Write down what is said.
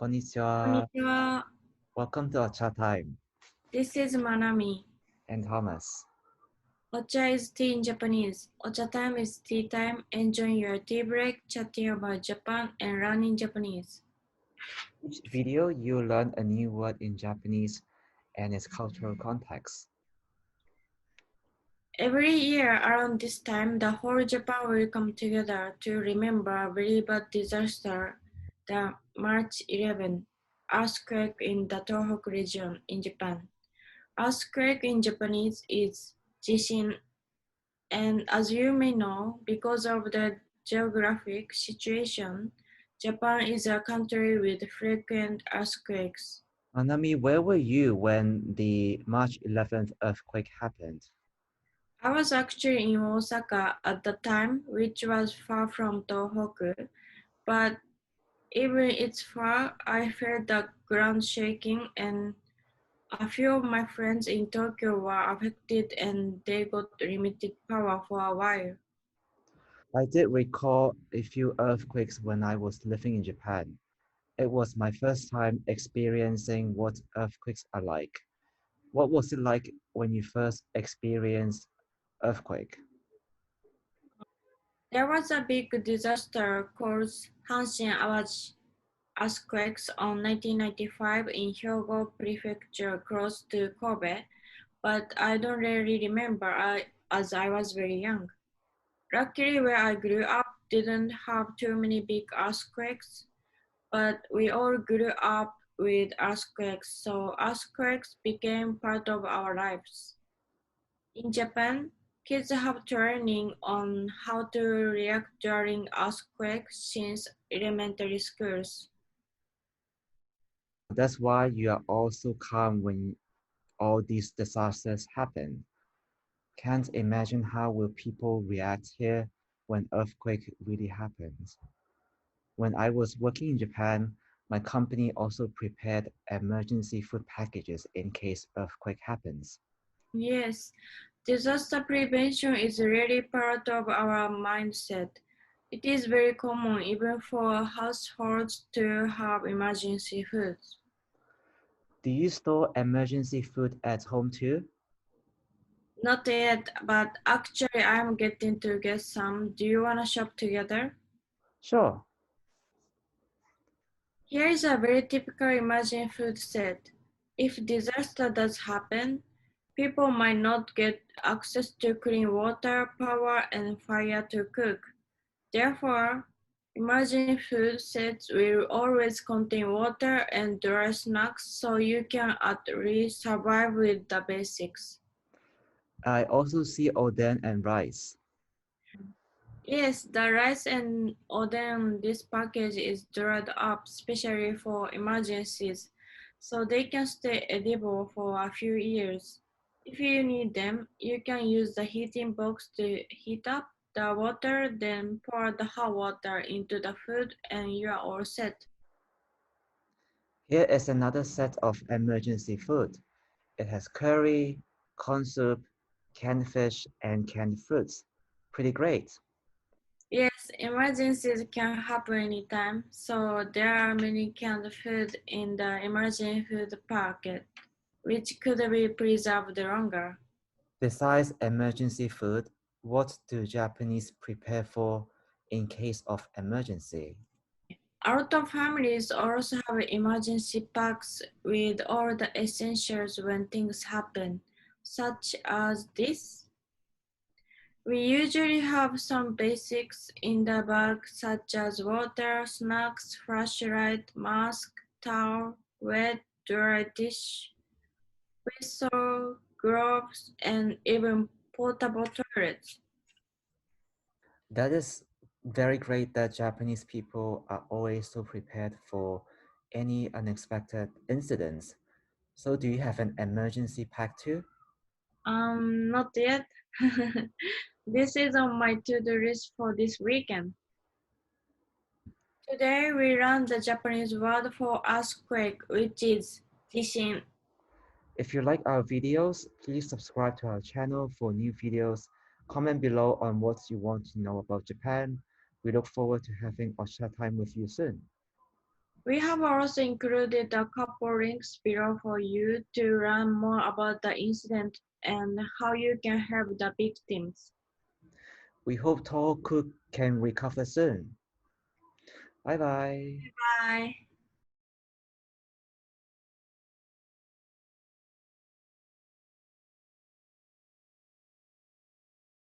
Konnichiwa. Konnichiwa. Welcome to Ocha Time. This is Manami. And Thomas. Ocha is tea in Japanese. Ocha time is tea time. Enjoying your tea break, chatting about Japan, and learning Japanese. Each video, you learn a new word in Japanese and its cultural context. Every year around this time, the whole Japan will come together to remember a very bad disaster, the March 11 earthquake in the Tohoku region in Japan. Earthquake in Japanese is JI-SHIN, and as you may know, because of the geographic situation, Japan is a country with frequent earthquakes. Manami, where were you when the March 11th earthquake happened? I was actually in Osaka at the time, which was far from Tohoku, but even it's far, I felt the ground shaking, and a few of my friends in Tokyo were affected and they got limited power for a while. I did recall a few earthquakes when I was living in Japan. It was my first time experiencing what earthquakes are like. What was it like when you first experienced earthquake? There was a big disaster called Hanshin Awaji earthquakes on 1995 in Hyogo Prefecture close to Kobe, but I don't really remember as I was very young. Luckily, where I grew up didn't have too many big earthquakes, but we all grew up with earthquakes, so earthquakes became part of our lives. In Japan, kids have training on how to react during earthquakes since elementary schools. That's why you are all so calm when all these disasters happen. Can't imagine how will people react here when earthquake really happens. When I was working in Japan, my company also prepared emergency food packages in case earthquake happens. Yes, disaster prevention is really part of our mindset. It is very common even for households to have emergency food. Do you store emergency food at home too? Not yet, but actually I'm getting to get some. Do you want to shop together? Sure. Here is a very typical emergency food set. If disaster does happen, people might not get access to clean water, power, and fire to cook. Therefore, emergency food sets will always contain water and dry snacks so you can at least survive with the basics. I also see oden and rice. Yes, the rice and oden in this package is dried up specially for emergencies, so they can stay edible for a few years. If you need them, you can use the heating box to heat up the water, then pour the hot water into the food and you are all set. Here is another set of emergency food. It has curry, corn soup, canned fish, and canned fruits. Pretty great. Yes, emergencies can happen anytime, so there are many canned food in the emergency food packet, which could be preserved longer. Besides emergency food, what do Japanese prepare for in case of emergency? A lot of families also have emergency packs with all the essentials when things happen, such as this. We usually have some basics in the bag, such as water, snacks, flashlight, mask, towel, wet, dry dish, whistle, gloves, and even portable toilets. That is very great that Japanese people are always so prepared for any unexpected incidents. So do you have an emergency pack too? Not yet. This is on my to-do list for this weekend. Today we learn the Japanese word for earthquake, which is jishin. If you like our videos, please subscribe to our channel for new videos. Comment below on what you want to know about Japan. We look forward to having Osha time with you soon. We have also included a couple links below for you to learn more about the incident and how you can help the victims. We hope Tohoku can recover soon. Bye bye. Bye.